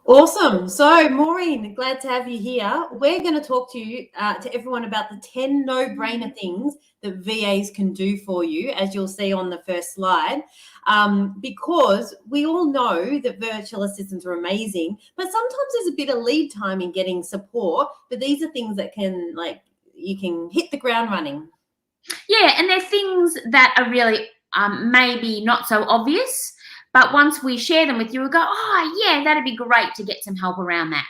Awesome. So, Maureen, glad to have you here. We're going to talk to everyone about the 10 no-brainer things that VAs can do for you, as you'll see on the first slide, because we all know that virtual assistants are amazing, but sometimes there's a bit of lead time in getting support. But these are things that can, you can hit the ground running. Yeah, and they're things that are really maybe not so obvious. But once we share them with you, we'll go, oh, yeah, that'd be great to get some help around that.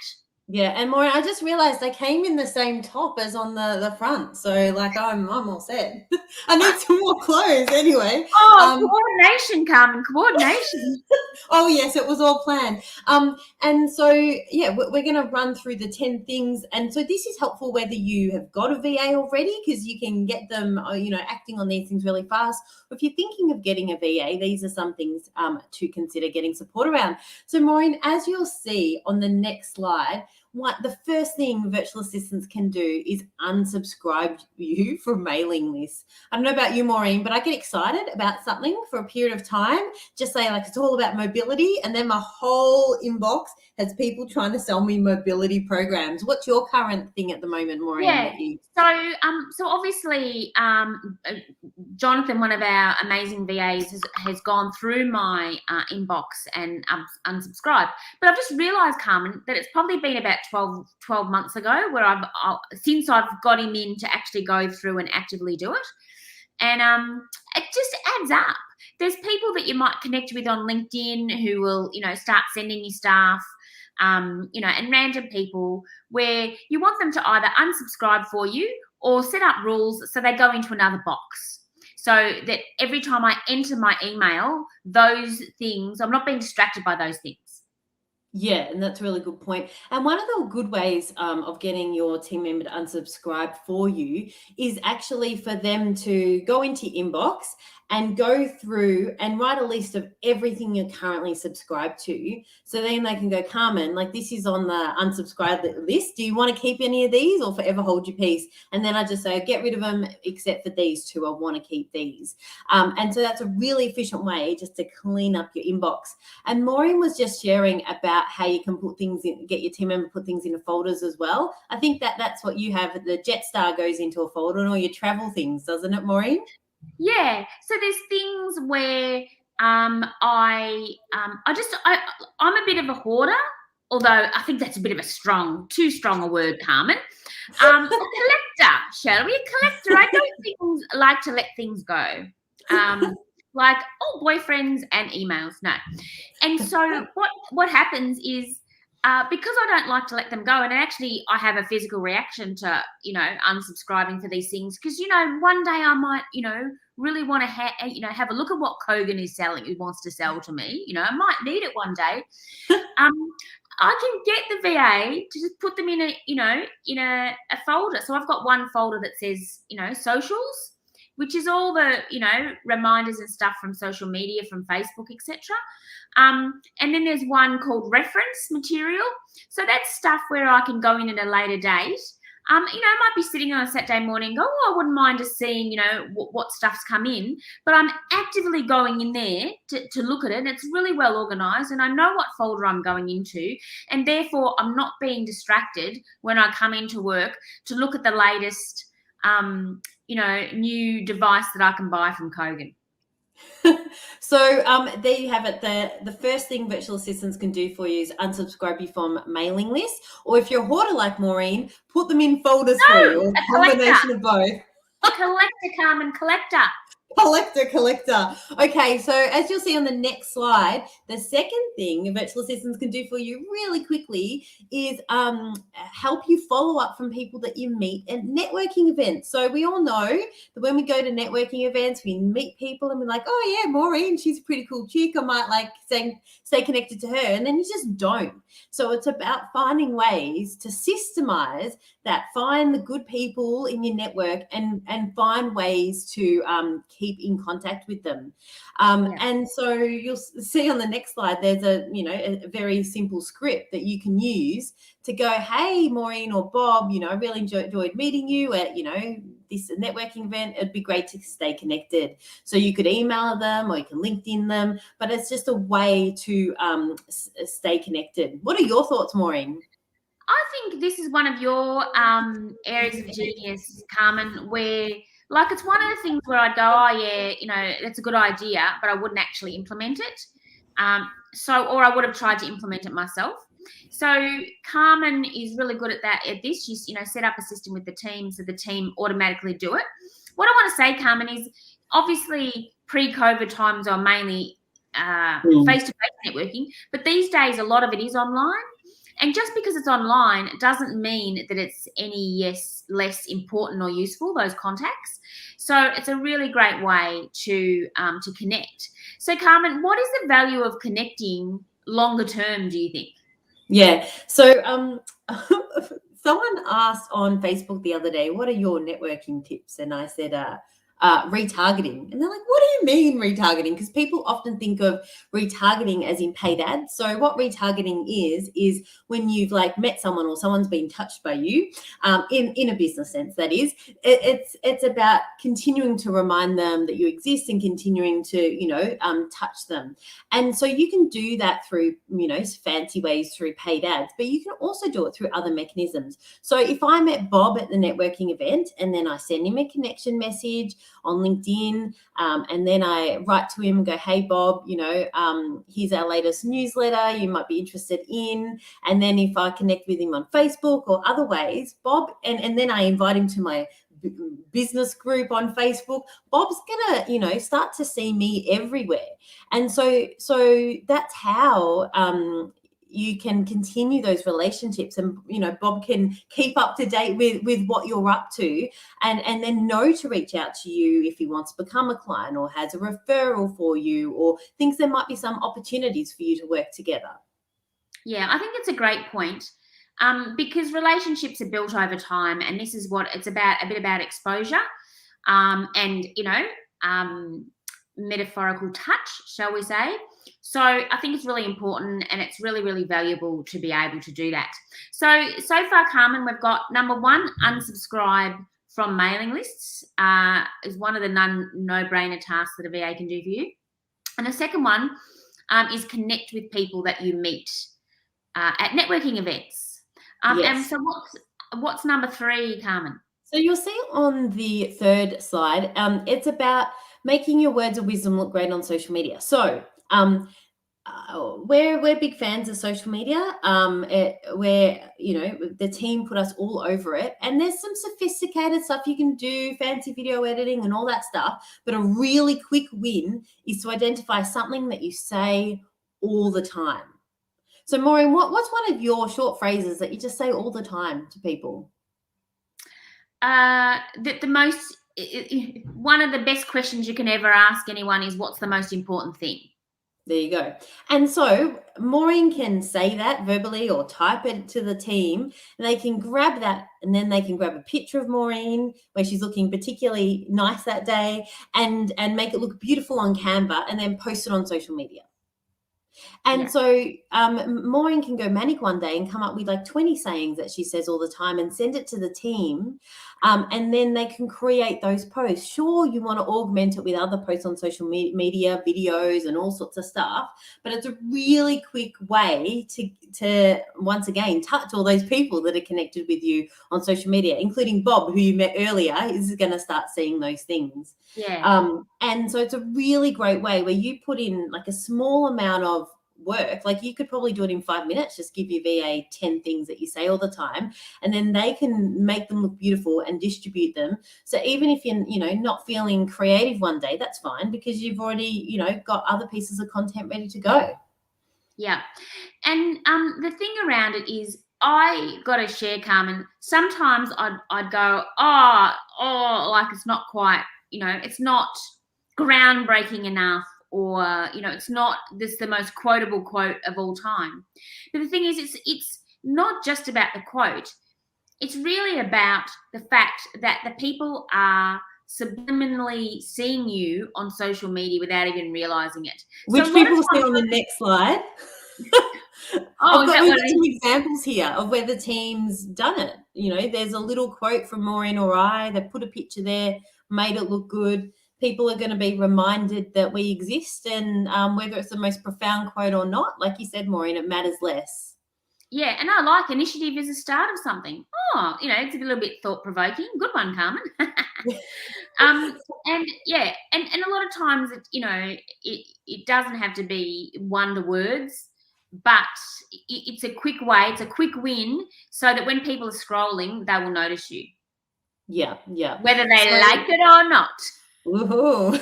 Yeah, and Maureen, I just realised they came in the same top as on the front. So, I'm all set. I need some more clothes anyway. Coordination, Carmen, coordination. Oh, yes, it was all planned. And so, yeah, we're going to run through the 10 things. And so this is helpful whether you have got a VA already, because you can get them, acting on these things really fast. Or if you're thinking of getting a VA, these are some things to consider getting support around. So, Maureen, as you'll see on the next slide, the first thing virtual assistants can do is unsubscribe you from mailing lists. I don't know about you, Maureen, but I get excited about something for a period of time. Just say it's all about mobility, and then my whole inbox has people trying to sell me mobility programs. What's your current thing at the moment, Maureen? Yeah. So obviously, Jonathan, one of our amazing VAs, has gone through my inbox and unsubscribed. But I've just realised, Carmen, that it's probably been about 12 months ago where since I've got him in to actually go through and actively do it. And it just adds up. There's people that you might connect with on LinkedIn who will, start sending you stuff, and random people where you want them to either unsubscribe for you or set up rules so they go into another box. So that every time I enter my email, those things, I'm not being distracted by those things. Yeah, and that's a really good point. And one of the good ways of getting your team member to unsubscribe for you is actually for them to go into your inbox and go through and write a list of everything you're currently subscribed to. So then they can go, Carmen, this is on the unsubscribed list. Do you want to keep any of these or forever hold your peace? And then I just say, get rid of them except for these two. I want to keep these. And so that's a really efficient way just to clean up your inbox. And Maureen was just sharing about how you can put things in, get your team member put things into folders as well. I think that's what you have. The Jetstar goes into a folder and all your travel things, doesn't it, Maureen? Yeah. So there's things where I'm a bit of a hoarder, although I think that's a bit of too strong a word, Carmen. A collector, shall we? A collector. I don't like to let things go. Like boyfriends and emails, no. And so what happens is because I don't like to let them go, and actually I have a physical reaction to unsubscribing for these things, because one day I might really want to have a look at what Kogan is selling, who wants to sell to me. I might need it one day. I can get the VA to just put them in a folder. So I've got one folder that says socials, which is all the, reminders and stuff from social media, from Facebook, etc. And then there's one called reference material. So that's stuff where I can go in at a later date. I might be sitting on a Saturday morning and go, I wouldn't mind just seeing, what stuff's come in. But I'm actively going in there to look at it. And it's really well organised, and I know what folder I'm going into. And therefore, I'm not being distracted when I come into work to look at the latest new device that I can buy from Kogan. So there you have it. The first thing virtual assistants can do for you is unsubscribe you from mailing lists, or if you're a hoarder like Maureen, put them in folders for you, or a combination of both. A collector, Carmen, collector. Collector. Okay, so as you'll see on the next slide, the second thing virtual assistants can do for you really quickly is help you follow up from people that you meet at networking events. So we all know that when we go to networking events, we meet people and we're like, oh yeah, Maureen, she's a pretty cool chick. I might stay connected to her. And then you just don't. So it's about finding ways to systemize that, find the good people in your network and find ways to keep in contact with them. And so you'll see on the next slide, there's a very simple script that you can use to go, hey, Maureen or Bob, I really enjoyed meeting you at, this networking event, it'd be great to stay connected. So you could email them or you can LinkedIn them, but it's just a way to stay connected. What are your thoughts, Maureen? I think this is one of your areas of genius, Carmen, where like it's one of the things where I'd go, oh yeah, you know, it's a good idea, but I wouldn't actually implement it. Or I would have tried to implement it myself. So Carmen is really good at this. She's, you know, set up a system with the team so the team automatically do it. What I want to say, Carmen, is obviously pre-COVID times are mainly face-to-face networking, but these days a lot of it is online. And just because it's online doesn't mean that it's any less important or useful, those contacts. So it's a really great way to connect. So Carmen, what is the value of connecting longer term, do you think? Yeah. So someone asked on Facebook the other day, what are your networking tips? And I said, retargeting. And they're like, what do you mean retargeting? Because people often think of retargeting as in paid ads. So what retargeting is when you've like met someone or someone's been touched by you, in a business sense, that is, it's about continuing to remind them that you exist and continuing to, you know, touch them. And so you can do that through, you know, fancy ways through paid ads, but you can also do it through other mechanisms. So if I met Bob at the networking event and then I send him a connection message on LinkedIn, and then I write to him and go, hey, Bob, you know, here's our latest newsletter you might be interested in. And then if I connect with him on Facebook or other ways, Bob, and then I invite him to my business group on Facebook, Bob's gonna, you know, start to see me everywhere. And so that's how you can continue those relationships, and you know, Bob can keep up to date with what you're up to, and then know to reach out to you if he wants to become a client or has a referral for you or thinks there might be some opportunities for you to work together. Yeah, I think it's a great point. Because relationships are built over time, and this is what it's about, a bit about exposure, and, you know, metaphorical touch, shall we say. So I think it's really important, and it's really, really valuable to be able to do that. So far, Carmen, we've got number one, unsubscribe from mailing lists, is one of the no-brainer tasks that a VA can do for you. And the second one is connect with people that you meet at networking events. Yes. And so what's number three, Carmen? So you'll see on the third slide, it's about making your words of wisdom look great on social media. So we're big fans of social media. Where, you know, the team put us all over it, and there's some sophisticated stuff you can do, fancy video editing and all that stuff. But a really quick win is to identify something that you say all the time. So Maureen, what's one of your short phrases that you just say all the time to people? One of the best questions you can ever ask anyone is, what's the most important thing? There you go. And so Maureen can say that verbally or type it to the team, and they can grab that, and then they can grab a picture of Maureen where she's looking particularly nice that day and make it look beautiful on Canva, and then post it on social media. And so Maureen can go manic one day and come up with like 20 sayings that she says all the time and send it to the team. And then they can create those posts. Sure, you want to augment it with other posts on social media, videos and all sorts of stuff, but it's a really quick way to once again touch all those people that are connected with you on social media, including Bob, who you met earlier, is going to start seeing those things. Yeah. And so it's a really great way where you put in like a small amount of work. Like you could probably do it in 5 minutes, just give your VA 10 things that you say all the time, and then they can make them look beautiful and distribute them. So even if you're, you know, not feeling creative one day, that's fine, because you've already, you know, got other pieces of content ready to go. Yeah. And the thing around it is, I got to share, Carmen, sometimes I'd go, oh, like it's not quite, you know, it's not groundbreaking enough, or, you know, it's not the most quotable quote of all time. But the thing is, it's not just about the quote. It's really about the fact that the people are subliminally seeing you on social media without even realizing it. Which people will see on the next slide. Oh, is that We've what got it some is? examples here of where the team's done it. You know, there's a little quote from Maureen or I. They put a picture there, made it look good. People are going to be reminded that we exist, and whether it's the most profound quote or not, like you said, Maureen, it matters less. Yeah, and I like initiative as a start of something. Oh, it's a little bit thought provoking. Good one, Carmen. And yeah, and a lot of times, it doesn't have to be wonder words, but it's a quick way, it's a quick win, so that when people are scrolling, they will notice you, Yeah. whether they So, like it or not. woohoo.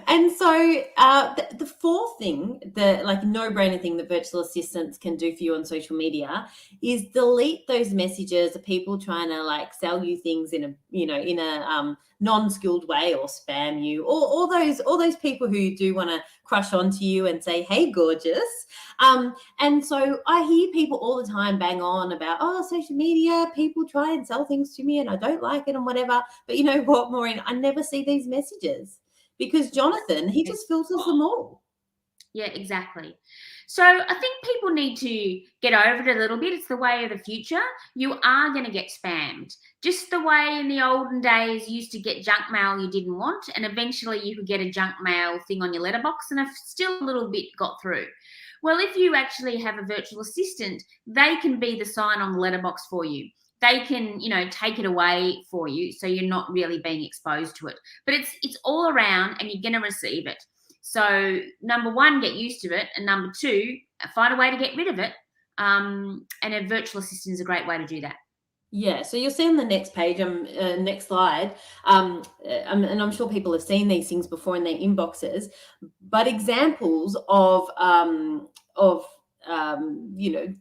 And so the fourth thing, the like no-brainer thing that virtual assistants can do for you on social media is delete those messages of people trying to like sell you things in a non-skilled way, or spam you, or all those people who do want to crush onto you and say, hey, gorgeous. And so I hear people all the time bang on about, social media, people try and sell things to me and I don't like it and whatever. But you know what, Maureen, I never see these messages, because Jonathan, he just filters them all. Yeah, exactly. So I think people need to get over it a little bit. It's the way of the future. You are going to get spammed. Just the way in the olden days you used to get junk mail you didn't want, and eventually you could get a junk mail thing on your letterbox, and still a little bit got through. Well, if you actually have a virtual assistant, they can be the sign on the letterbox for you. They can, take it away for you, so you're not really being exposed to it. But it's all around, and you're going to receive it. So number one, get used to it. And number two, find a way to get rid of it. And a virtual assistant is a great way to do that. Yeah, so you'll see on the next page, next slide, and I'm sure people have seen these things before in their inboxes, but examples of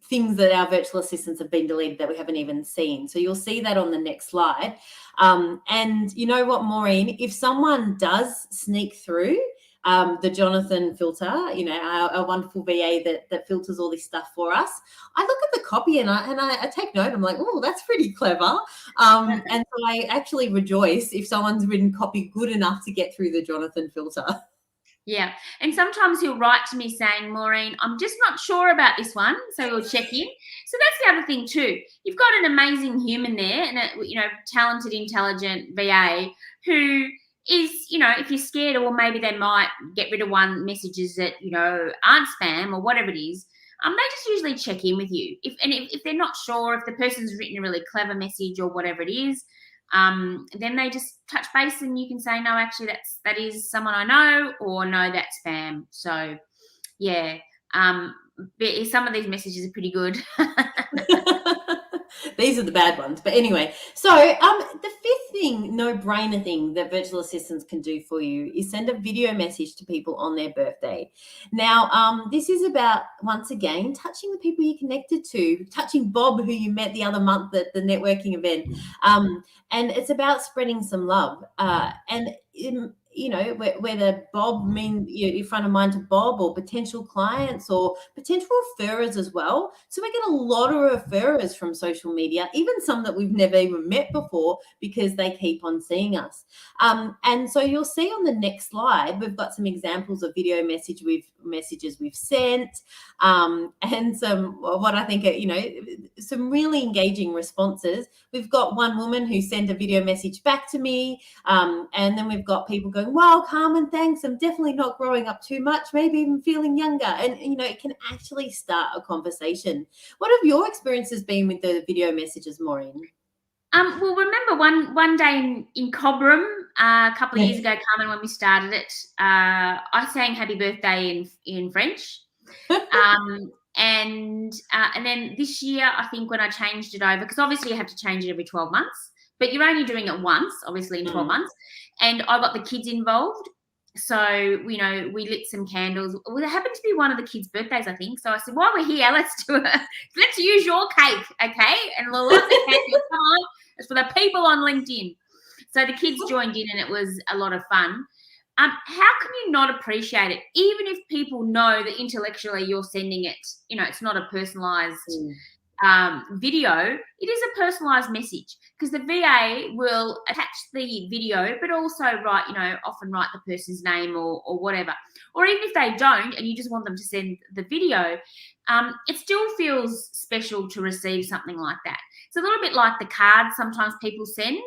things that our virtual assistants have been deleted that we haven't even seen. So you'll see that on the next slide. And you know what, Maureen, if someone does sneak through the Jonathan filter, our wonderful VA that filters all this stuff for us, I look at the copy and I take note. I'm like, oh, that's pretty clever. And so I actually rejoice if someone's written copy good enough to get through the Jonathan filter. Yeah. And sometimes he'll write to me saying, Maureen, I'm just not sure about this one. So he'll check in. So that's the other thing too. You've got an amazing human there, and a talented, intelligent VA who is, if you're scared, or maybe they might get rid of messages that, aren't spam or whatever it is, they just usually check in with you. If they're not sure, if the person's written a really clever message or whatever it is, then they just touch base, and you can say, no, actually that is someone I know, or no, that's spam. So yeah, some of these messages are pretty good. These are the bad ones. But anyway, so the fifth thing, no-brainer thing that virtual assistants can do for you is send a video message to people on their birthday. Now, this is about, once again, touching the people you're connected to, touching Bob, who you met the other month at the networking event. And it's about spreading some love. Whether Bob mean you're front of mind to Bob, or potential clients, or potential referrers as well. So we get a lot of referrers from social media, even some that we've never even met before, because they keep on seeing us. And so you'll see on the next slide, we've got some examples of video messages we've sent, and some, what I think are, some really engaging responses. We've got one woman who sent a video message back to me, and then we've got people going, wow, Carmen, thanks. I'm definitely not growing up too much, maybe even feeling younger. And, it can actually start a conversation. What have your experiences been with the video messages, Maureen? Well, remember one day in Cobram, a couple of years ago, Carmen, when we started it, I sang happy birthday in French. And then this year, I think, when I changed it over, because obviously you have to change it every 12 months, but you're only doing it once, obviously, in 12 months. And I got the kids involved. So, we lit some candles. Well, it happened to be one of the kids' birthdays, I think. So I said, while we're here, let's use your cake, okay? And we'll light the candles. Come on. It's for the people on LinkedIn. So the kids joined in, and it was a lot of fun. How can you not appreciate it? Even if people know that intellectually you're sending it, it's not a personalized video, it is a personalized message, because the VA will attach the video, but also often write the person's name or whatever. Or even if they don't and you just want them to send the video, it still feels special to receive something like that. It's a little bit like the cards sometimes people send.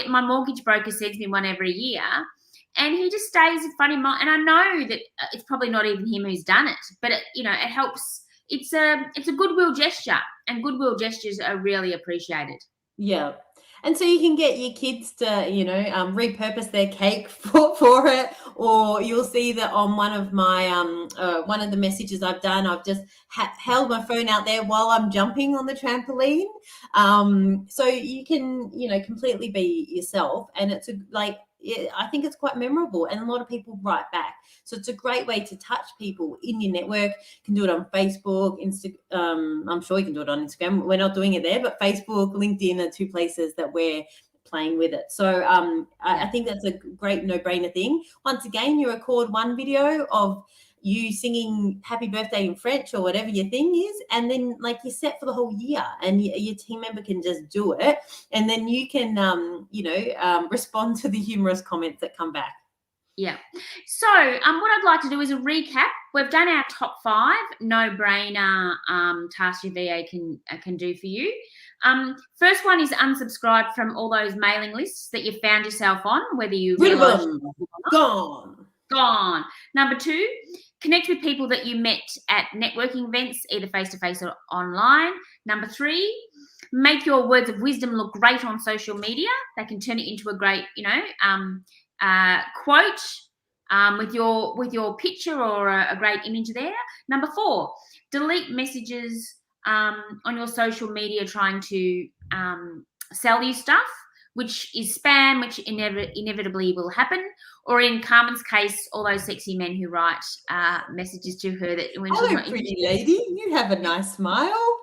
My mortgage broker sends me one every year, and he just stays in front of my, and I know that it's probably not even him who's done it, but it helps. It's a goodwill gesture, and goodwill gestures are really appreciated. Yeah. And so you can get your kids to, repurpose their cake for it, or you'll see that on one of my one of the messages I've done, I've just held my phone out there while I'm jumping on the trampoline. So you can, completely be yourself, and it's I think it's quite memorable, and a lot of people write back. So it's a great way to touch people in your network. You can do it on Facebook, Instagram. I'm sure you can do it on Instagram. We're not doing it there, but Facebook, LinkedIn are two places that we're playing with it. So I think that's a great no-brainer thing. Once again, you record one video of you singing happy birthday in French or whatever your thing is, and then you're set for the whole year, and your team member can just do it, and then you can respond to the humorous comments that come back. Yeah. So what I'd like to do is a recap. We've done our top 5 no-brainer tasks your VA can do for you. First one is unsubscribe from all those mailing lists that you found yourself on, whether you realise gone. Number 2, connect with people that you met at networking events, either face-to-face or online. Number 3, make your words of wisdom look great on social media. They can turn it into a great, quote with your picture or a great image there. Number 4, delete messages on your social media trying to sell you stuff, which is spam, which inevitably will happen. Or in Carmen's case, all those sexy men who write messages to her that when she's not pretty lady, you have a nice smile.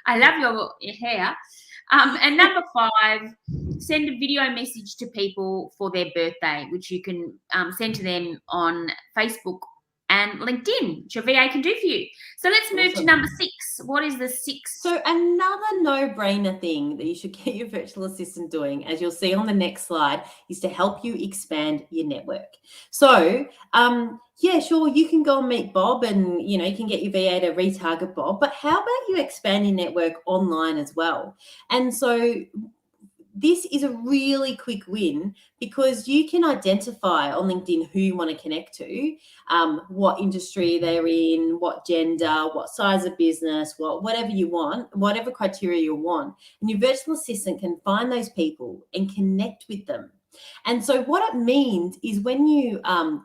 I love your hair. And number 5, send a video message to people for their birthday, which you can send to them on Facebook and LinkedIn, which your VA can do for you. So let's move to number 6. What is the 6th? So another no-brainer thing that you should get your virtual assistant doing, as you'll see on the next slide, is to help you expand your network. So yeah, sure, you can go and meet Bob, and you can get your VA to retarget Bob, but how about you expand your network online as well? And so this is a really quick win, because you can identify on LinkedIn who you want to connect to, what industry they're in, what gender, what size of business, whatever you want, whatever criteria you want. And your virtual assistant can find those people and connect with them. And so what it means is when you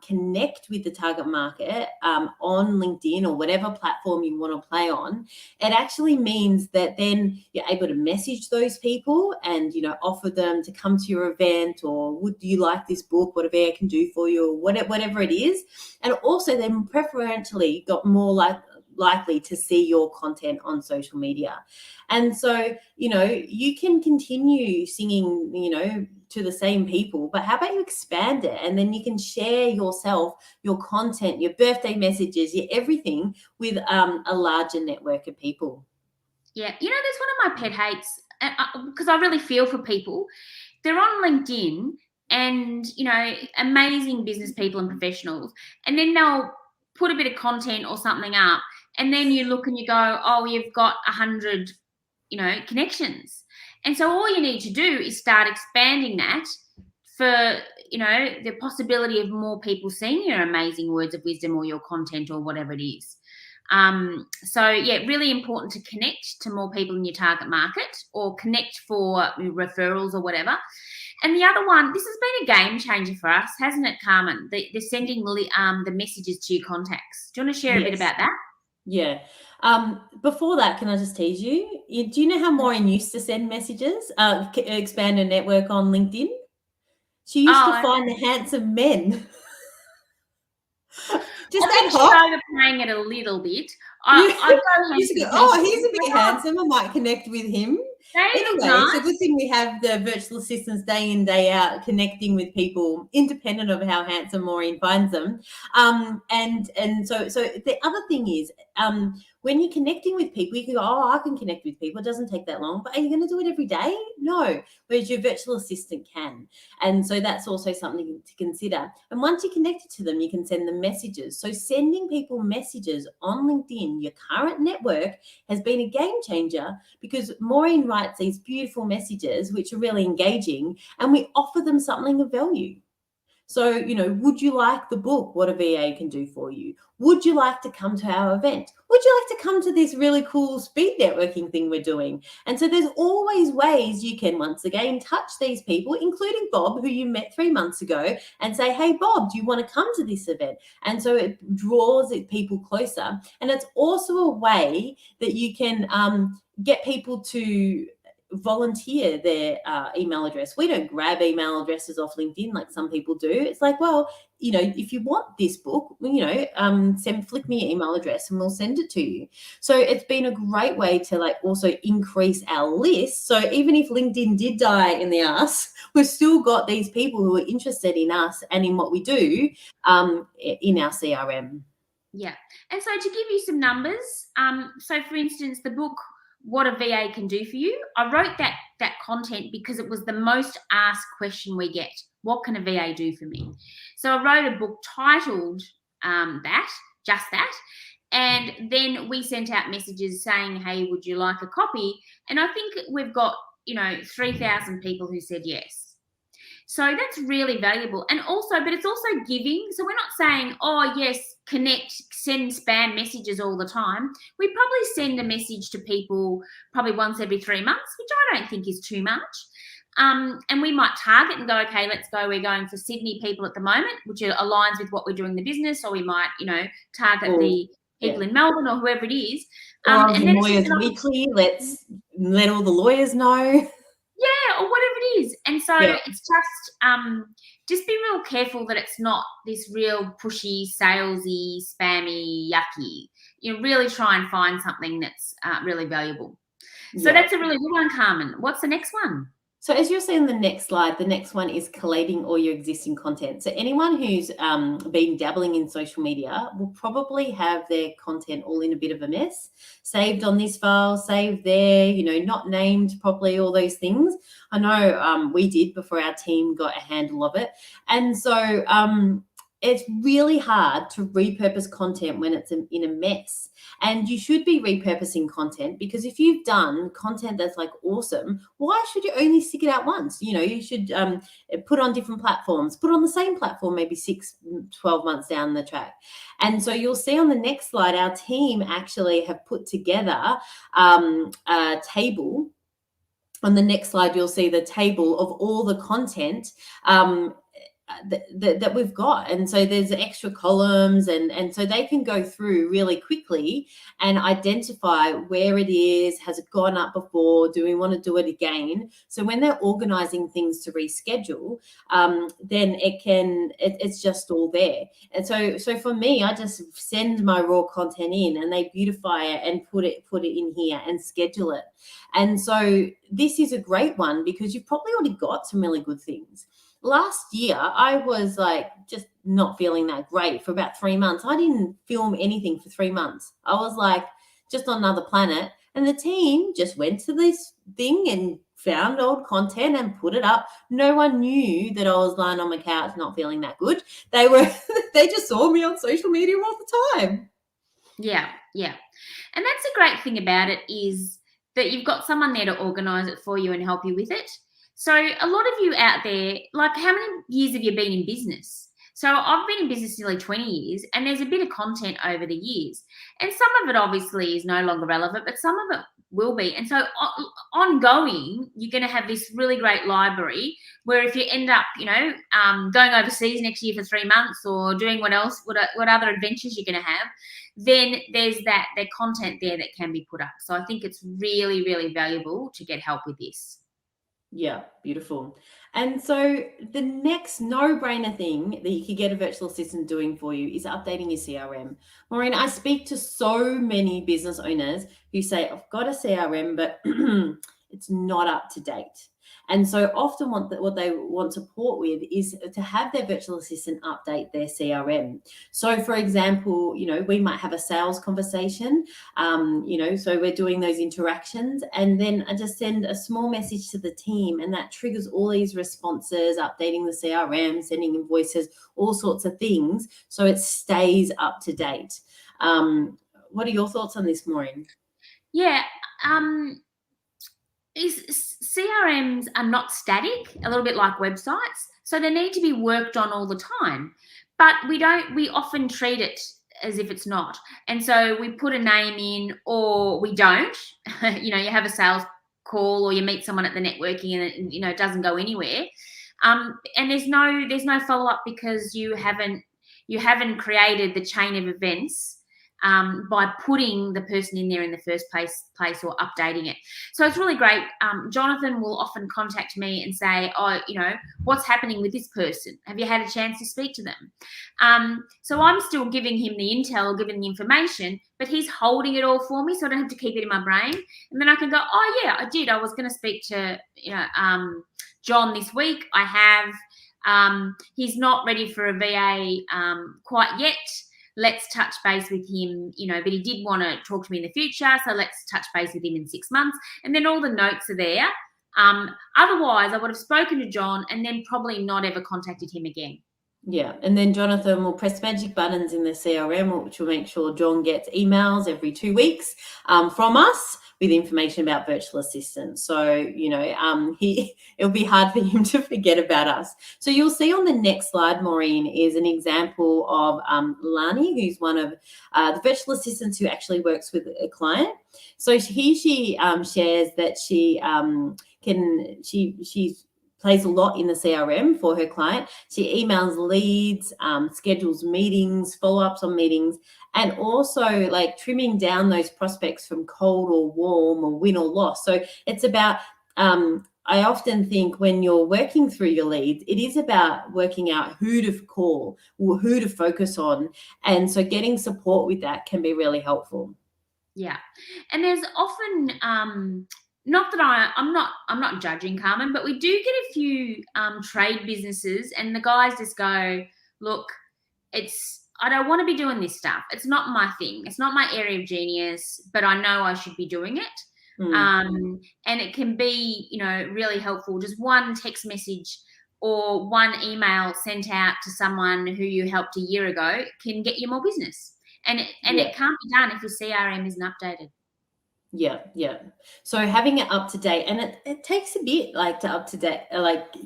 connect with the target market on LinkedIn or whatever platform you want to play on, it actually means that then you're able to message those people and, offer them to come to your event, or would you like this book, whatever I can do for you, or whatever it is. And also then preferentially got more likely to see your content on social media. And so, you can continue singing, to the same people, but how about you expand it, and then you can share yourself, your content, your birthday messages, your everything with a larger network of people. Yeah, there's one of my pet hates, because I really feel for people. They're on LinkedIn and, amazing business people and professionals, and then they'll put a bit of content or something up, and then you look and you go, oh, you've got 100, connections. And so all you need to do is start expanding that for, the possibility of more people seeing your amazing words of wisdom or your content or whatever it is. So, yeah, really important to connect to more people in your target market, or connect for referrals or whatever. And the other one, this has been a game changer for us, hasn't it, Carmen? They're sending the messages to your contacts. Do you want to share a bit about that? Yeah. Before that, can I just tease you? Do you know how Maureen used to send messages, expand her network on LinkedIn? She used to find the handsome men. Just I think she's overplaying it a little bit. I go, he's a bit handsome. I might connect with him. Anyway, it's a good thing we have the virtual assistants day in, day out connecting with people independent of how handsome Maureen finds them. And so the other thing is when you're connecting with people, you can go, oh, I can connect with people. It doesn't take that long. But are you going to do it every day? No. Whereas your virtual assistant can. And so that's also something to consider. And once you're connected to them, you can send them messages. So sending people messages on LinkedIn, your current network, has been a game changer, because Maureen writes these beautiful messages which are really engaging, and we offer them something of value. So, would you like the book, What a VA Can Do For You? Would you like to come to our event? Would you like to come to this really cool speed networking thing we're doing? And so there's always ways you can, once again, touch these people, including Bob, who you met 3 months ago, and say, hey, Bob, do you want to come to this event? And so it draws people closer. And it's also a way that you can get people to volunteer their email address. We don't grab email addresses off LinkedIn like some people do. It's like, well, if you want this book, flick me your email address and we'll send it to you. So it's been a great way to also increase our list. So even if LinkedIn did die in the ass, we've still got these people who are interested in us and in what we do in our CRM. Yeah. And so to give you some numbers, so for instance, the book What a VA Can Do For You, I wrote that content because it was the most asked question we get. What can a VA do for me? So I wrote a book titled just that. And then we sent out messages saying, hey, would you like a copy? And I think we've got, 3,000 people who said yes. So that's really valuable. And also, but it's also giving. So we're not saying, oh, yes, connect, send spam messages all the time. We probably send a message to people probably once every 3 months, which I don't think is too much. And we might target and go, okay, let's go. We're going for Sydney people at the moment, which aligns with what we're doing in the business. Or we might, target the people in Melbourne or whoever it is. And then Lawyers Weekly, let's let all the lawyers know. Yeah, or whatever it is. And so it's just be real careful that it's not this real pushy, salesy, spammy, yucky. Really try and find something that's really valuable. So that's a really good one, Carmen. What's the next one? So as you'll see in the next slide, the next one is collating all your existing content. So anyone who's been dabbling in social media will probably have their content all in a bit of a mess, saved on this file, saved there, not named properly, all those things. I know we did before our team got a handle of it. And so it's really hard to repurpose content when it's in a mess. And you should be repurposing content, because if you've done content that's awesome, why should you only stick it out once? You should put on different platforms, put on the same platform maybe 6, 12 months down the track. And so you'll see on the next slide, our team actually have put together a table. On the next slide, you'll see the table of all the content that we've got. And so there's extra columns, and so they can go through really quickly and identify where it is, has it gone up before, do we want to do it again? So when they're organizing things to reschedule, then it's just all there. And so for me, I just send my raw content in and they beautify it and put it in here and schedule it. And so this is a great one because you've probably already got some really good things. Last year, I was just not feeling that great for about 3 months. I didn't film anything for 3 months. I was just on another planet. And the team just went to this thing and found old content and put it up. No one knew that I was lying on my couch not feeling that good. They just saw me on social media all the time. Yeah. And that's a great thing about it, is that you've got someone there to organize it for you and help you with it. So a lot of you out there, how many years have you been in business? So I've been in business nearly 20 years, and there's a bit of content over the years. And some of it obviously is no longer relevant, but some of it will be. And so ongoing, you're going to have this really great library where if you end up, going overseas next year for 3 months or doing what other adventures you're going to have, then there's that content there that can be put up. So I think it's really, really valuable to get help with this. Yeah, beautiful. And so the next no-brainer thing that you could get a virtual assistant doing for you is updating your CRM. Maureen, I speak to so many business owners who say, I've got a CRM, but it's not up to date. And so often what they want support with is to have their virtual assistant update their CRM. So for example, we might have a sales conversation, so we're doing those interactions, and then I just send a small message to the team, and that triggers all these responses, updating the CRM, sending invoices, all sorts of things, so it stays up to date. What are your thoughts on this, Maureen? Yeah. CRMs are not static, a little bit like websites, so they need to be worked on all the time. But we often treat it as if it's not. And so we put a name in, or we don't. You have a sales call, or you meet someone at the networking, and it doesn't go anywhere. And there's no follow-up because you haven't created the chain of events by putting the person in there in the first place or updating it. So it's really great. Jonathan will often contact me and say, what's happening with this person? Have you had a chance to speak to them? So I'm still giving him the intel, giving the information, but he's holding it all for me, so I don't have to keep it in my brain. And then I can go, oh yeah, I did. I was going to speak to, John this week. I have. He's not ready for a VA quite yet. Let's touch base with him, but he did want to talk to me in the future, so let's touch base with him in 6 months. And then all the notes are there. Otherwise, I would have spoken to John and then probably not ever contacted him again. Yeah, and then Jonathan will press magic buttons in the CRM, which will make sure John gets emails every 2 weeks from us with information about virtual assistants. So, it'll be hard for him to forget about us. So you'll see on the next slide, Maureen, is an example of Lani, who's one of the virtual assistants who actually works with a client. So she shares that she plays a lot in the CRM for her client. She emails leads, schedules meetings, follow-ups on meetings, and also like trimming down those prospects from cold or warm or win or loss. So it's about, I often think when you're working through your leads, it is about working out who to call, who to focus on. And so getting support with that can be really helpful. Yeah. And there's often, not that I'm not judging, Carmen, but we do get a few trade businesses, and the guys just go, look, I don't want to be doing this stuff. It's not my thing. It's not my area of genius, but I know I should be doing it. And it can be, really helpful. Just one text message or one email sent out to someone who you helped a year ago can get you more business. And it can't be done if your CRM isn't updated. Yeah. So having it up to date, and it takes a bit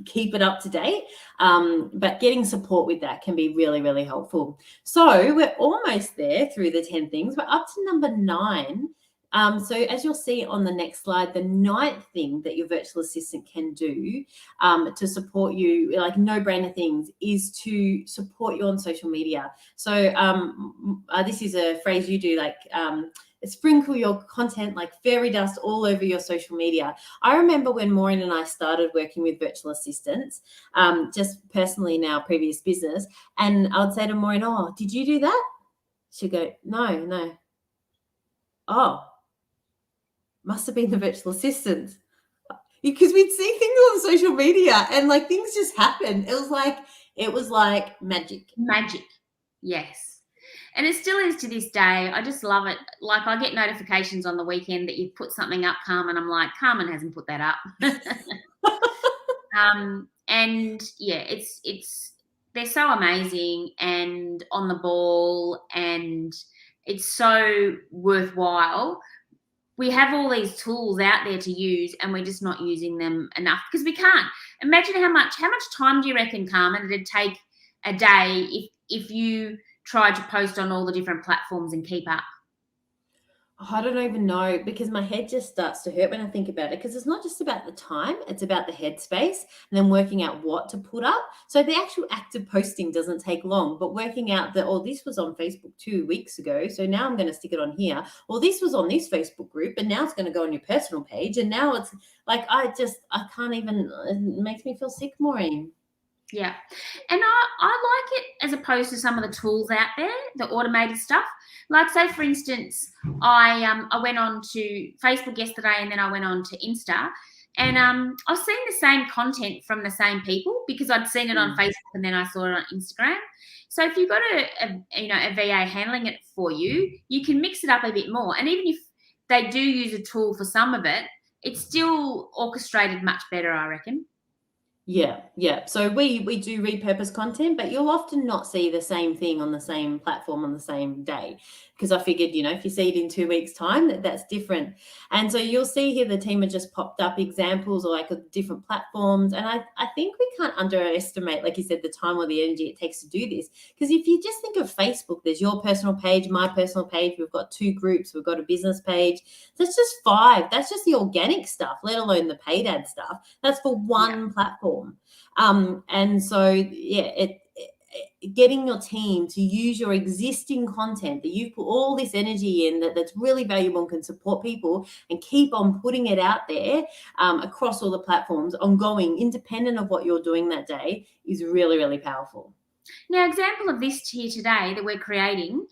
keep it up to date. But getting support with that can be really, really helpful. So we're almost there through the 10 things. We're up to number 9. So as you'll see on the next slide, the 9th thing that your virtual assistant can do to support you, like no-brainer things, is to support you on social media. So this is a phrase you do, sprinkle your content like fairy dust all over your social media. I remember when Maureen and I started working with virtual assistants, just personally in our previous business, and I would say to Maureen, oh, did you do that? She'd go, no. Oh, must have been the virtual assistant. Because we'd see things on social media and like things just happen. It was like magic. Magic, yes. And it still is to this day. I just love it. Like I get notifications on the weekend that you've put something up, Carmen. I'm like, Carmen hasn't put that up. And yeah, they're so amazing and on the ball, and it's so worthwhile. We have all these tools out there to use, and we're just not using them enough because we can't. Imagine how much time do you reckon, Carmen, it'd take a day if you tried to post on all the different platforms and keep up? Oh, I don't even know, because my head just starts to hurt when I think about it, because it's not just about the time, it's about the headspace and then working out what to put up. So the actual act of posting doesn't take long, but working out that, oh, this was on Facebook 2 weeks ago, so now I'm going to stick it on here. Or this was on this Facebook group, and now it's going to go on your personal page. And now it's like, I can't even, it makes me feel sick, Maureen. Yeah. And I like it as opposed to some of the tools out there, the automated stuff. Like, say, for instance, I went on to Facebook yesterday, and then I went on to Insta, And I was seeing the same content from the same people because I'd seen it on Facebook and then I saw it on Instagram. So if you've got a VA handling it for you, you can mix it up a bit more. And even if they do use a tool for some of it, it's still orchestrated much better, I reckon. Yeah. So we do repurpose content, but you'll often not see the same thing on the same platform on the same day, because I figured, if you see it in 2 weeks' time, that's different. And so you'll see here the team have just popped up examples or like different platforms. And I think we can't underestimate, like you said, the time or the energy it takes to do this. Because if you just think of Facebook, there's your personal page, my personal page. We've got 2 groups. We've got a business page. That's just 5. That's just the organic stuff, let alone the paid ad stuff. That's for one platform. And so, getting your team to use your existing content that you've put all this energy in, that's really valuable and can support people, and keep on putting it out there across all the platforms, ongoing, independent of what you're doing that day, is really, really powerful. Now, example of this here today that we're creating.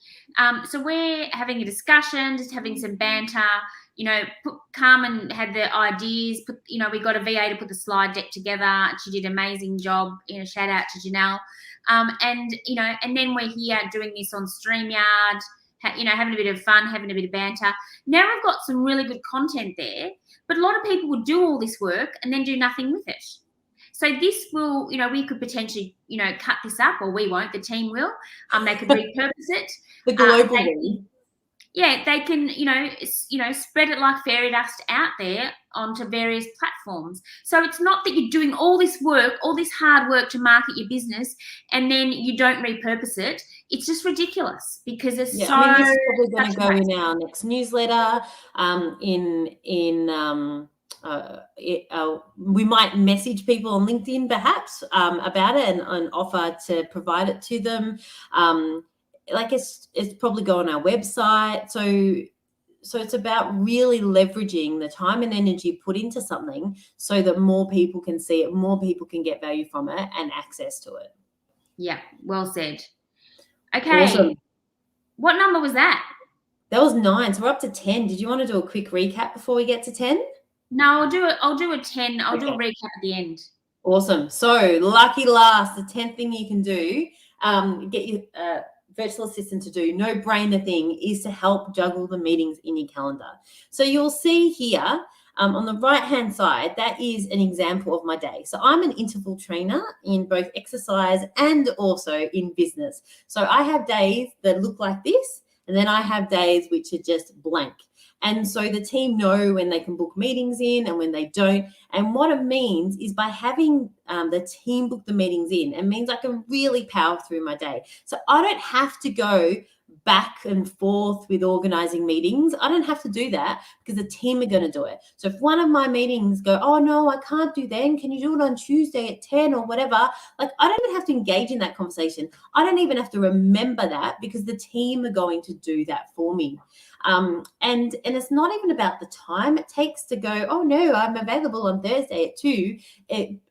So we're having a discussion, just having some banter. Carmen had the ideas. We got a VA to put the slide deck together. She did an amazing job. Shout out to Janelle. And then we're here doing this on StreamYard. Having a bit of fun, having a bit of banter. Now we've got some really good content there, but a lot of people would do all this work and then do nothing with it. So this will, we could potentially, cut this up, or we won't. The team will. They could repurpose it. The global one. Yeah, they can, spread it like fairy dust out there onto various platforms. So it's not that you're doing all this work, all this hard work to market your business, and then you don't repurpose it. It's just ridiculous because it's so. I mean, this is probably going to go in our next newsletter. We might message people on LinkedIn perhaps about it and offer to provide it to them. It's probably go on our website. So it's about really leveraging the time and energy put into something so that more people can see it, more people can get value from it and access to it. Yeah, well said. Okay. Awesome. What number was that? That was 9. So we're up to 10. Did you want to do a quick recap before we get to 10? No, I'll do a 10. I'll do a recap at the end. Awesome. So lucky last, the 10th thing you can do, get your virtual assistant to do, no-brainer thing, is to help juggle the meetings in your calendar. So you'll see here on the right-hand side, that is an example of my day. So I'm an interval trainer in both exercise and also in business. So I have days that look like this, and then I have days which are just blank. And so the team know when they can book meetings in and when they don't. And what it means is by having the team book the meetings in, it means I can really power through my day. So I don't have to go back and forth with organizing meetings. I don't have to do that because the team are going to do it. So if one of my meetings go, oh no, I can't do then, can you do it on Tuesday at 10 or whatever? Like, I don't even have to engage in that conversation. I don't even have to remember that because the team are going to do that for me. And it's not even about the time it takes to go, oh no, I'm available on Thursday at 2.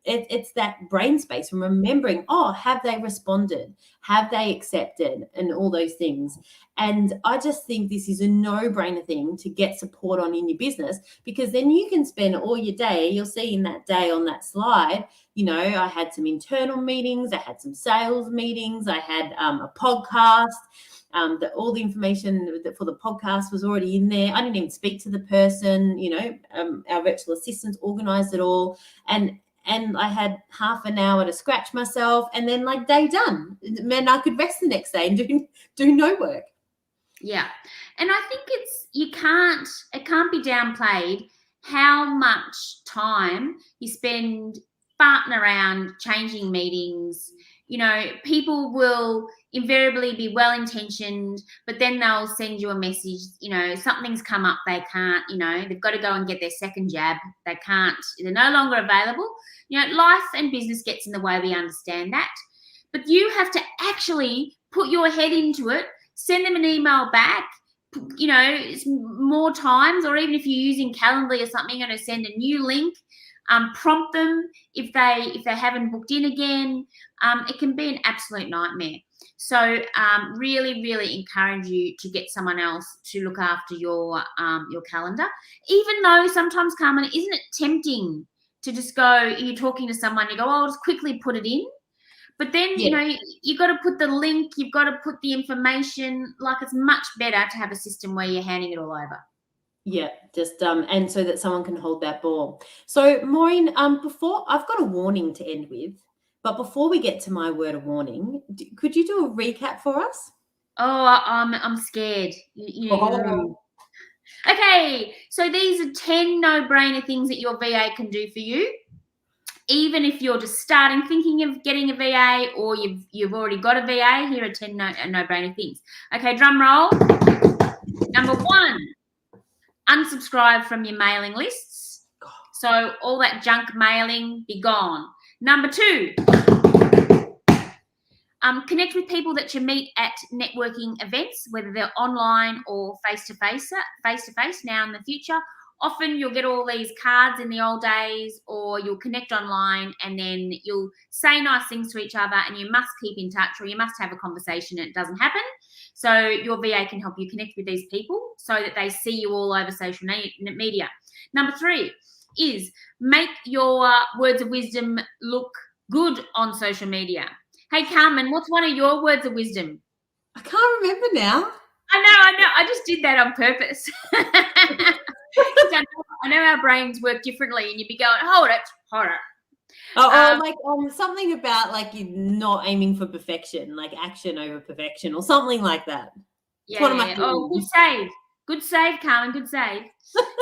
It's that brain space from remembering, oh, have they responded? Have they accepted? And all those things. And I just think this is a no-brainer thing to get support on in your business, because then you can spend all your day, you'll see in that day on that slide, I had some internal meetings, I had some sales meetings, I had a podcast. All the information for the podcast was already in there. I didn't even speak to the person, our virtual assistants organized it all. And I had half an hour to scratch myself, and then day done. Man, I could rest the next day and do no work. Yeah. And I think it can't be downplayed how much time you spend farting around, changing meetings. People will invariably be well-intentioned, but then they'll send you a message, something's come up, they can't, they've got to go and get their second jab. They can't, they're no longer available. Life and business gets in the way, we understand that. But you have to actually put your head into it, send them an email back, more times, or even if you're using Calendly or something, you're going to send a new link. Prompt them if they haven't booked in again. It can be an absolute nightmare. So really, really encourage you to get someone else to look after your calendar. Even though sometimes, Carmen, isn't it tempting to just go, you're talking to someone, you go, oh, I'll just quickly put it in. But then, you got to put the link, you've got to put the information. Like, it's much better to have a system where you're handing it all over. Yeah, just and so that someone can hold that ball. So Maureen, before, I've got a warning to end with, but before we get to my word of warning, could you do a recap for us? Oh, I'm scared. Okay, so these are 10 no-brainer things that your VA can do for you. Even if you're just starting thinking of getting a VA, or you've already got a VA, here are 10 no-brainer things. Okay, drum roll. Number 1, unsubscribe from your mailing lists. So all that junk mailing, be gone. Number 2, connect with people that you meet at networking events, whether they're online or face-to-face now in the future. Often you'll get all these cards in the old days, or you'll connect online and then you'll say nice things to each other, and you must keep in touch, or you must have a conversation and it doesn't happen. So your VA can help you connect with these people so that they see you all over social media. Number 3 is make your words of wisdom look good on social media. Hey, Carmen, what's one of your words of wisdom? I can't remember now. I know. I just did that on purpose. I know our brains work differently, and you'd be going, hold it. Or something about like you're not aiming for perfection, like action over perfection, or something like that. Yeah. Oh, good save, Carmen. Good save.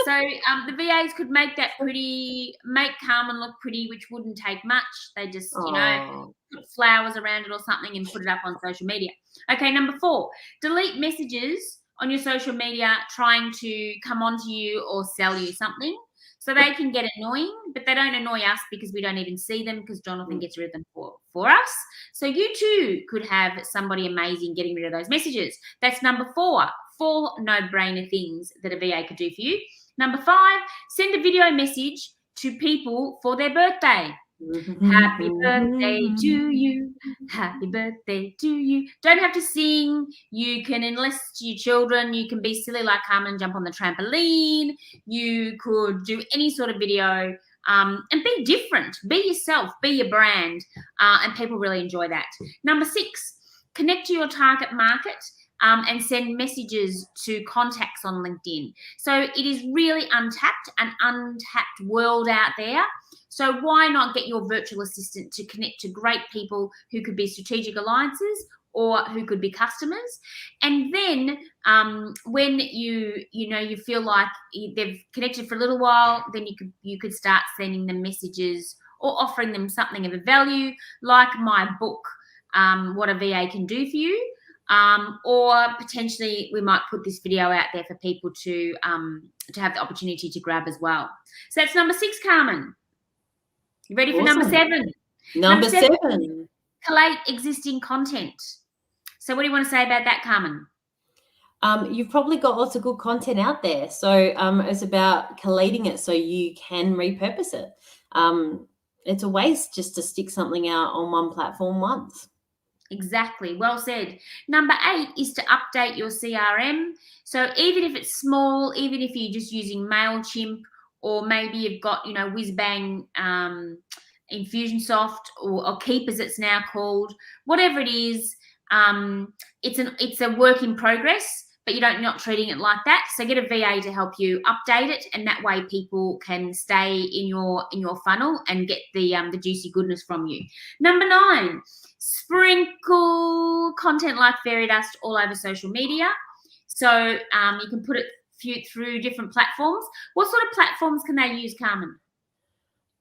So the VAs could make that pretty, make Carmen look pretty, which wouldn't take much. They just, put flowers around it or something and put it up on social media. Okay, number 4, delete messages on your social media trying to come onto you or sell you something. So they can get annoying, but they don't annoy us because we don't even see them, because Jonathan gets rid of them for us. So you too could have somebody amazing getting rid of those messages. That's number 4. 4 no-brainer things that a VA could do for you. Number 5, send a video message to people for their birthday. Happy birthday to you. Happy birthday to you. Don't have to sing. You can enlist your children. You can be silly like Carmen, jump on the trampoline. You could do any sort of video and be different. Be yourself. Be your brand. And people really enjoy that. Number 6, connect to your target market. And send messages to contacts on LinkedIn. So it is really an untapped world out there. So why not get your virtual assistant to connect to great people who could be strategic alliances or who could be customers? And then when you feel like they've connected for a little while, then you could start sending them messages or offering them something of a value, like my book, What a VA Can Do For You. Or potentially we might put this video out there for people to have the opportunity to grab as well. So that's number 6, Carmen. You ready for number 7? Number 7. Collate existing content. So what do you want to say about that, Carmen? You've probably got lots of good content out there. So it's about collating it so you can repurpose it. It's a waste just to stick something out on one platform once. Exactly. Well said. Number 8 is to update your CRM. So even if it's small, even if you're just using MailChimp, or maybe you've got, Whizbang Infusionsoft or Keep as it's now called, whatever it is, it's a work in progress, but you're not treating it like that. So get a VA to help you update it, and that way people can stay in your funnel and get the juicy goodness from you. Number 9, sprinkle content like fairy dust all over social media. So you can put it through different platforms. What sort of platforms can they use, Carmen?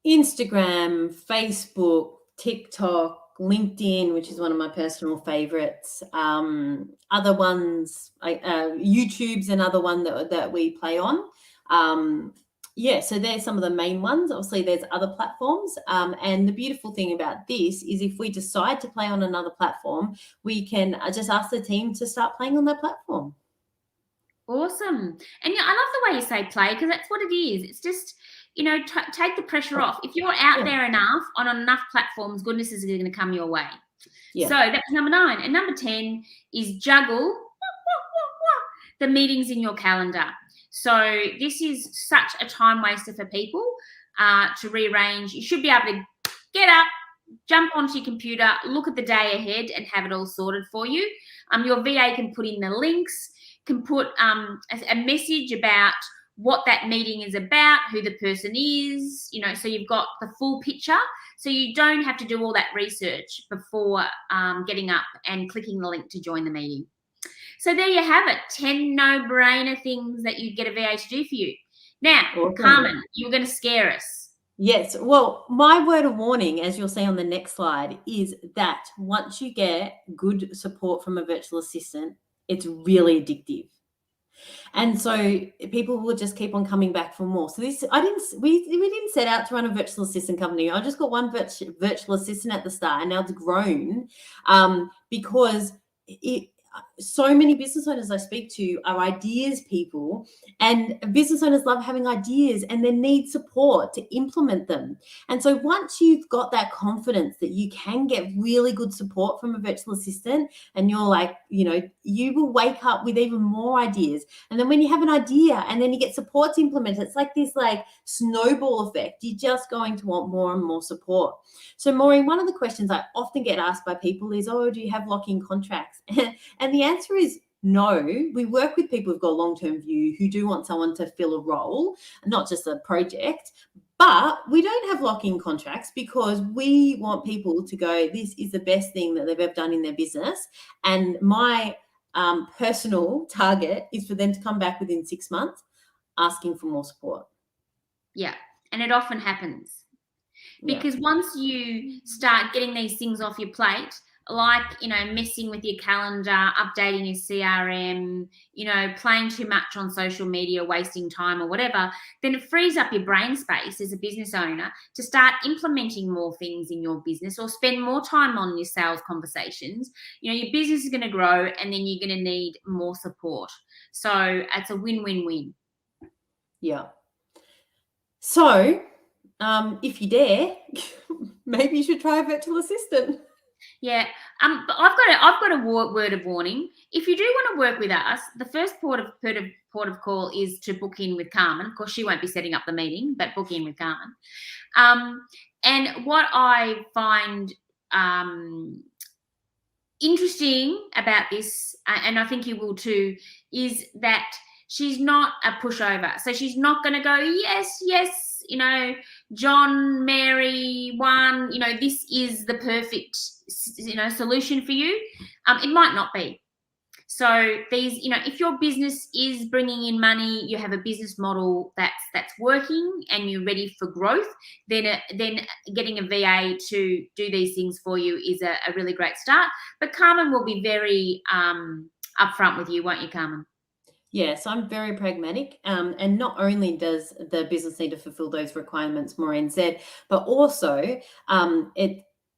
Instagram, Facebook, TikTok, LinkedIn, which is one of my personal favorites. Other ones, YouTube's another one that we play on. So there's some of the main ones. Obviously, there's other platforms. And the beautiful thing about this is if we decide to play on another platform, we can just ask the team to start playing on that platform. Awesome. And I love the way you say play, because that's what it is. It's just, take the pressure off. If you're out there enough on enough platforms, goodness is going to come your way. Yeah. So that's number 9. And number 10 is juggle the meetings in your calendar. So this is such a time waster for people. to rearrange. You should be able to get up, jump onto your computer, look at the day ahead and have it all sorted for you. Your VA can put in the links, can put a message about what that meeting is about, who the person is, so you've got the full picture. So you don't have to do all that research before getting up and clicking the link to join the meeting. So there you have it, 10 no-brainer things that you get a VA to do for you. Now, awesome. Carmen, you were going to scare us. Yes. Well, my word of warning, as you'll see on the next slide, is that once you get good support from a virtual assistant, it's really addictive. And so people will just keep on coming back for more. So we didn't set out to run a virtual assistant company. I just got one virtual assistant at the start, and now it's grown because so many business owners I speak to are ideas people, and business owners love having ideas and they need support to implement them. And so once you've got that confidence that you can get really good support from a virtual assistant, and you're like, you will wake up with even more ideas. And then when you have an idea and then you get support to implement it, it's like this snowball effect. You're just going to want more and more support. So Maureen, one of the questions I often get asked by people is, do you have lock-in contracts? And the answer is no. We work with people who've got a long-term view, who do want someone to fill a role, not just a project. But we don't have lock-in contracts because we want people to go, this is the best thing that they've ever done in their business. And my personal target is for them to come back within 6 months asking for more support. Yeah, and it often happens. Because once you start getting these things off your plate, like, messing with your calendar, updating your CRM, playing too much on social media, wasting time or whatever, then it frees up your brain space as a business owner to start implementing more things in your business or spend more time on your sales conversations. Your business is going to grow and then you're going to need more support. So it's a win-win-win. Yeah. So if you dare, maybe you should try a virtual assistant. Yeah, but I've got a word of warning. If you do want to work with us, the first port of call is to book in with Carmen. Of course, she won't be setting up the meeting, but book in with Carmen. And what I find interesting about this, and I think you will too, is that she's not a pushover. So she's not going to go, yes, John, Mary, one, this is the perfect, solution for you. It might not be. So these, if your business is bringing in money, you have a business model that's working and you're ready for growth, then getting a VA to do these things for you is a really great start. But Carmen will be very upfront with you, won't you, Carmen? Yes, I'm very pragmatic. And not only does the business need to fulfill those requirements Maureen said, but also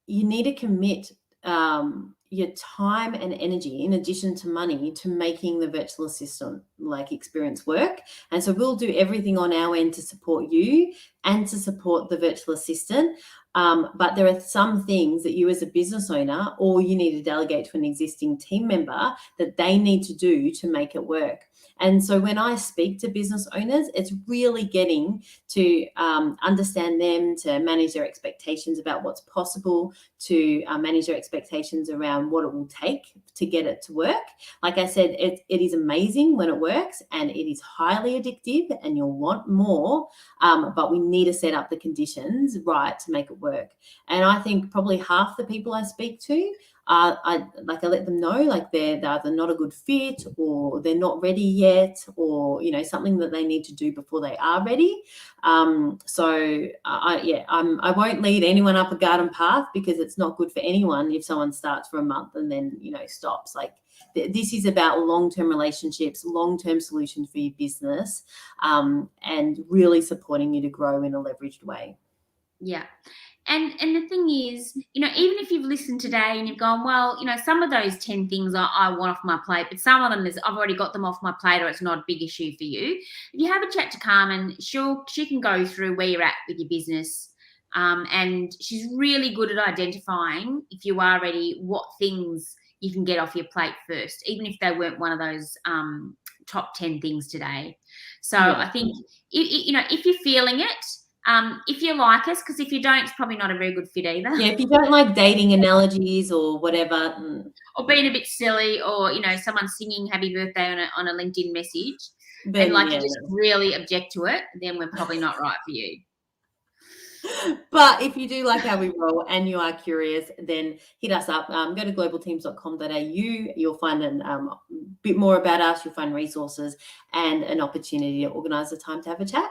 you need to commit your time and energy in addition to money to making the virtual assistant experience work. And so we'll do everything on our end to support you and to support the virtual assistant. But there are some things that you as a business owner, or you need to delegate to an existing team member, that they need to do to make it work. And so when I speak to business owners, it's really getting to understand them, to manage their expectations about what's possible, to manage their expectations around what it will take to get it to work. Like I said, it is amazing when it works, and it is highly addictive and you'll want more, but we need to set up the conditions right to make it work. And I think probably half the people I speak to, I let them know they're either not a good fit, or they're not ready yet, or something that they need to do before they are ready. So I won't lead anyone up a garden path, because it's not good for anyone if someone starts for a month and then stops. This is about long-term relationships, long-term solutions for your business, and really supporting you to grow in a leveraged way. Yeah. And the thing is, even if you've listened today and you've gone, well, some of those 10 things I want off my plate, but some of them I've already got them off my plate, or it's not a big issue for you. If you have a chat to Carmen, she can go through where you're at with your business. And she's really good at identifying, if you are ready, what things you can get off your plate first, even if they weren't one of those top 10 things today. So yeah. I think, if you're feeling it, If you like us, because if you don't, it's probably not a very good fit either. Yeah, if you don't like dating analogies or whatever, or being a bit silly, or someone singing happy birthday on a LinkedIn message, then and like yeah, you just really object to it, then we're probably not right for you. But if you do like how we roll and you are curious, then hit us up. Go to globalteams.com.au. You'll find a bit more about us. You'll find resources and an opportunity to organise a time to have a chat.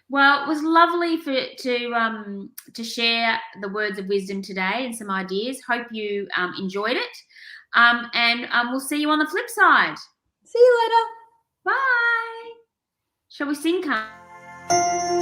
Well, it was lovely to share the words of wisdom today and some ideas. Hope you enjoyed it, and we'll see you on the flip side. See you later. Bye. Shall we sing, Carl?